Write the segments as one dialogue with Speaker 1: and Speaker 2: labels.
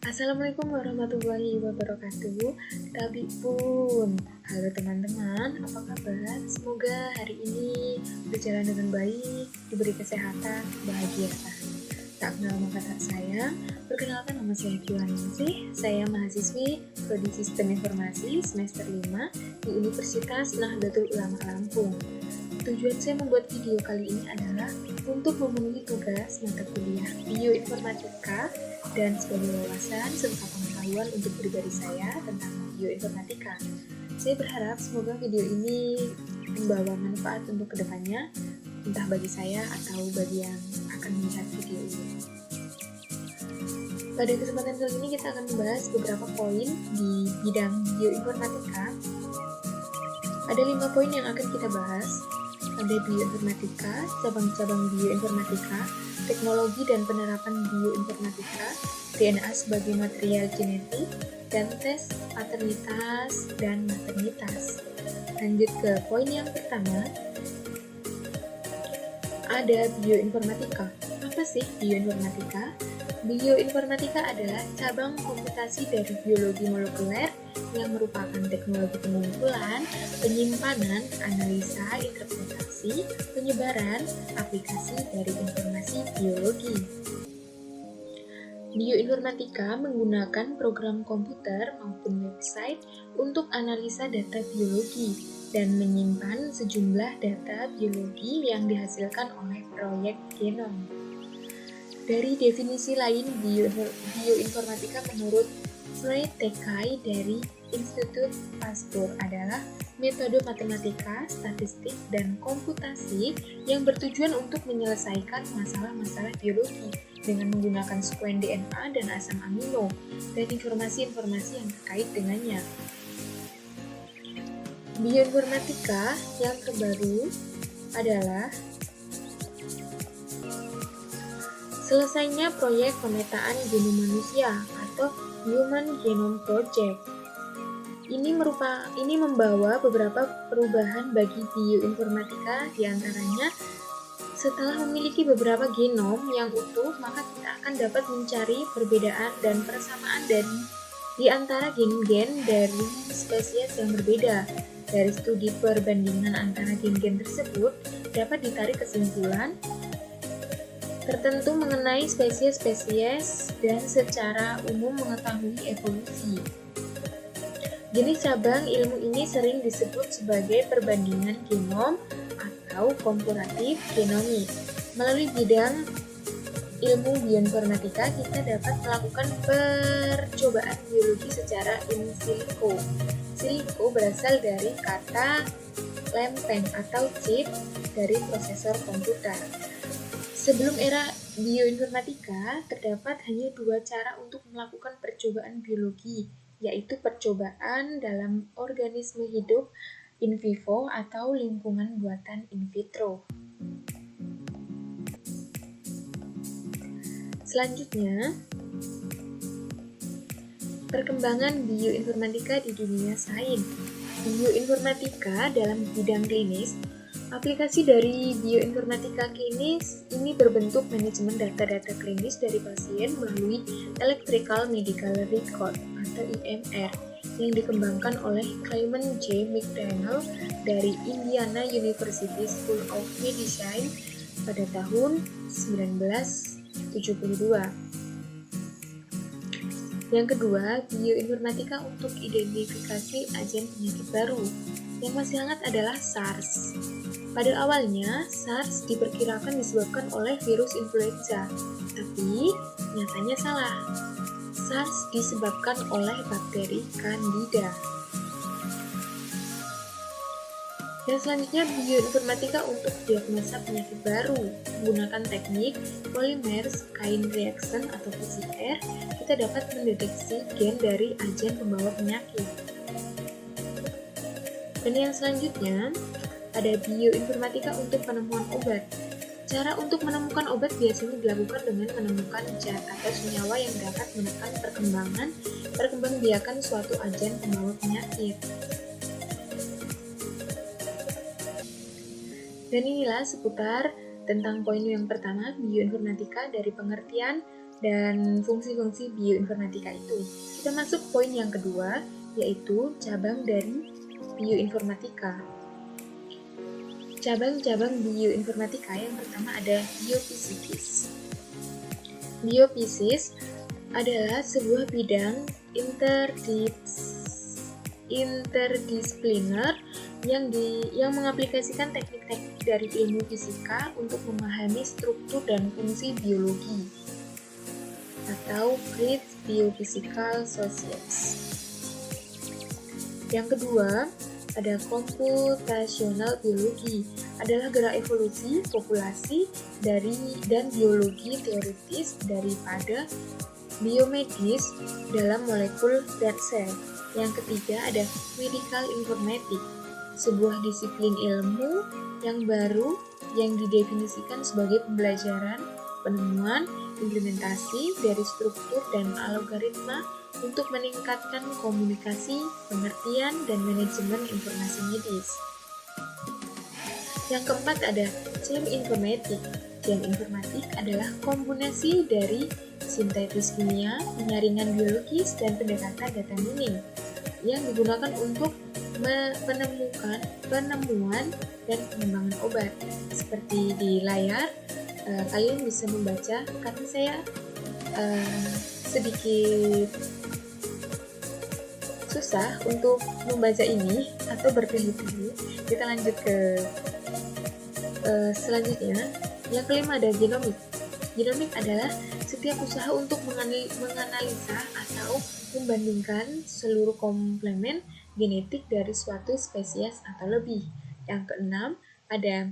Speaker 1: Assalamualaikum warahmatullahi wabarakatuh. Tabi pun, halo teman-teman, apa kabar? Semoga hari ini berjalan dengan baik, diberi kesehatan, bahagia. Tak kenal maka tak sayang. Perkenalkan, nama saya Fiwaningsih. Saya mahasiswi Prodi Sistem Informasi semester 5 di Universitas Nahdlatul Ulama Lampung. Tujuan saya membuat video kali ini adalah untuk memenuhi tugas mata kuliah Bioinformatika dan sebagai wawasan serta pengetahuan untuk pribadi saya tentang bioinformatika. Saya berharap semoga video ini membawa manfaat untuk kedepannya, entah bagi saya atau bagi yang akan melihat video ini. Pada kesempatan kali ini kita akan membahas beberapa poin di bidang bioinformatika. Ada 5 poin yang akan kita bahas. Ada bioinformatika, cabang-cabang bioinformatika, teknologi dan penerapan bioinformatika, DNA sebagai material genetik, dan tes paternitas dan maternitas. Lanjut ke poin yang pertama, ada bioinformatika. Apa sih bioinformatika? Bioinformatika adalah cabang komputasi dari biologi molekuler yang merupakan teknologi pengumpulan, penyimpanan, analisa, interpretasi, penyebaran, aplikasi dari informasi biologi. Bioinformatika menggunakan program komputer maupun website untuk analisa data biologi dan menyimpan sejumlah data biologi yang dihasilkan oleh proyek genom. Dari definisi lain, bioinformatika menurut Floyd Tekai dari Institut Pasteur adalah metode matematika, statistik, dan komputasi yang bertujuan untuk menyelesaikan masalah-masalah biologi dengan menggunakan sekuen DNA dan asam amino dan informasi-informasi yang terkait dengannya. Bioinformatika yang terbaru adalah selesainya proyek pemetaan genom manusia atau Human Genome Project. Ini membawa beberapa perubahan bagi bioinformatika, diantaranya setelah memiliki beberapa genom yang utuh, maka kita akan dapat mencari perbedaan dan persamaan di antara gen-gen dari spesies yang berbeda. Dari studi perbandingan antara gen-gen tersebut, dapat ditarik kesimpulan tertentu mengenai spesies-spesies dan secara umum mengetahui evolusi. Jenis cabang ilmu ini sering disebut sebagai perbandingan genom atau komparatif genomik. Melalui bidang ilmu bioinformatika, kita dapat melakukan percobaan biologi secara in silico. Silico berasal dari kata lempeng atau chip dari prosesor komputer. Sebelum era bioinformatika, terdapat hanya 2 cara untuk melakukan percobaan biologi, yaitu percobaan dalam organisme hidup in vivo atau lingkungan buatan in vitro. Selanjutnya, perkembangan bioinformatika di dunia sains. Bioinformatika dalam bidang klinis. Aplikasi dari bioinformatika klinis ini berbentuk manajemen data-data klinis dari pasien melalui Electrical Medical Record atau EMR yang dikembangkan oleh Clement J. McDaniel dari Indiana University School of Medicine pada tahun 1972. Yang kedua, bioinformatika untuk identifikasi agen penyakit baru. Yang masih hangat adalah SARS. Pada awalnya, SARS diperkirakan disebabkan oleh virus influenza, tapi nyatanya salah. SARS disebabkan oleh bakteri Candida. Dan selanjutnya, bioinformatika untuk diagnosa penyakit baru. Menggunakan teknik polymerase chain reaction atau PCR, kita dapat mendeteksi gen dari agen pembawa penyakit. Dan yang selanjutnya, ada bioinformatika untuk penemuan obat. Cara untuk menemukan obat biasanya dilakukan dengan menemukan zat atau senyawa yang dapat menekan perkembangbiakan suatu agen pembawa penyakit. Dan inilah seputar tentang poin yang pertama, bioinformatika dari pengertian dan fungsi-fungsi bioinformatika itu. Kita masuk poin yang kedua, yaitu cabang dari bioinformatika. Cabang-cabang bioinformatika yang pertama ada biopsikis. Biofisis adalah sebuah bidang interdisipliner yang mengaplikasikan teknik-teknik dari ilmu fisika untuk memahami struktur dan fungsi biologi atau Great Biophysical Sciences. Yang kedua, ada computational biologi, adalah gerak evolusi populasi dan biologi teoritis daripada biomedis dalam molekul dan sel. Yang ketiga ada medical informatics, sebuah disiplin ilmu yang baru yang didefinisikan sebagai pembelajaran, penemuan, implementasi dari struktur dan algoritma untuk meningkatkan komunikasi, pengertian, dan manajemen informasi medis. Yang keempat ada Chem Informatik. Chem Informatik adalah kombinasi dari sintesis kimia, penyaringan biologis, dan pendekatan data mining yang digunakan untuk penemuan dan pengembangan obat. Seperti di layar, kalian bisa membaca karena saya sedikit susah untuk membaca ini atau bertele-tele. Kita lanjut ke selanjutnya. Yang kelima ada genomik. Genomik adalah setiap usaha untuk menganalisa atau membandingkan seluruh komplemen genetik dari suatu spesies atau lebih. Yang keenam ada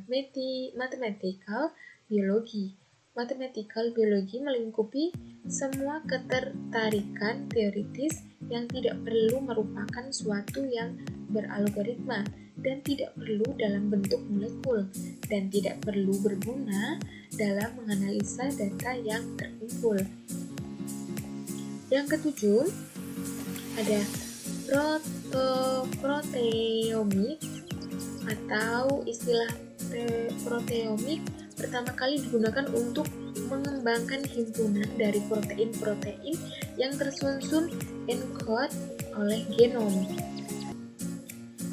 Speaker 1: mathematical biologi. Mathematical biologi melingkupi semua ketertarikan teoritis yang tidak perlu merupakan suatu yang beralgoritma dan tidak perlu dalam bentuk molekul dan tidak perlu berguna dalam menganalisa data yang terkumpul. Yang ketujuh ada proteomik atau istilah proteomik pertama kali digunakan untuk mengembangkan himpunan dari protein-protein yang tersusun encode oleh genom.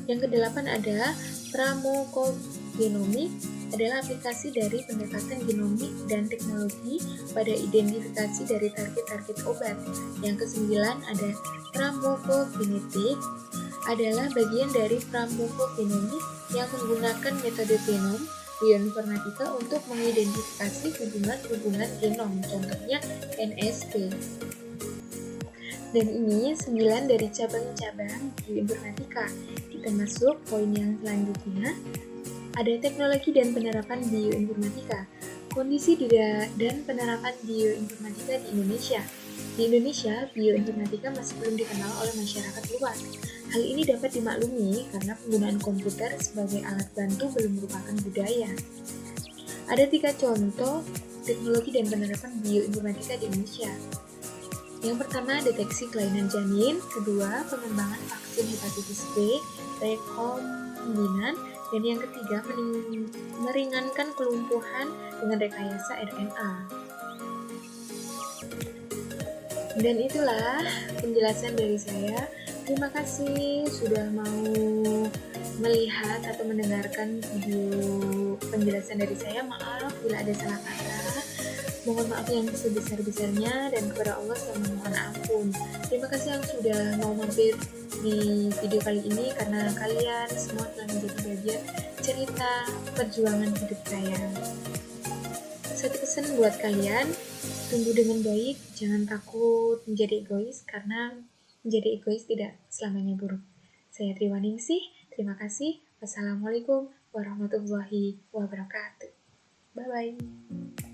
Speaker 1: Yang kedelapan ada pramokogenomik, adalah aplikasi dari pendekatan genomik dan teknologi pada identifikasi dari target-target obat. Yang kesembilan ada pramokogenetik, adalah bagian dari pramokogenomik yang menggunakan metode genom bioinformatika untuk mengidentifikasi hubungan-hubungan genom, contohnya NSP. Dan ini 9 dari cabang-cabang bioinformatika. Kita masuk poin yang selanjutnya. Ada teknologi dan penerapan bioinformatika. Kondisi dan penerapan bioinformatika di Indonesia. Di Indonesia, bioinformatika masih belum dikenal oleh masyarakat luas. Hal ini dapat dimaklumi karena penggunaan komputer sebagai alat bantu belum merupakan budaya. Ada 3 contoh teknologi dan penerapan bioinformatika di Indonesia. Yang pertama, deteksi kelainan janin. Kedua, pengembangan vaksin hepatitis B rekombinan. Dan yang ketiga, meringankan kelumpuhan dengan rekayasa RNA. Dan itulah penjelasan dari saya. Terima kasih sudah mau melihat atau mendengarkan video penjelasan dari saya. Maaf bila ada salah kata. Mohon maaf yang sebesar-besarnya, dan kepada Allah saya memohon ampun. Terima kasih yang sudah mau mampir di video kali ini, karena kalian semua telah menjadi bagian cerita perjuangan hidup saya. Satu pesan buat kalian, tumbuh dengan baik, jangan takut menjadi egois, karena menjadi egois tidak selamanya buruk. Saya Triwaningsih, terima kasih. Wassalamualaikum warahmatullahi wabarakatuh. Bye-bye.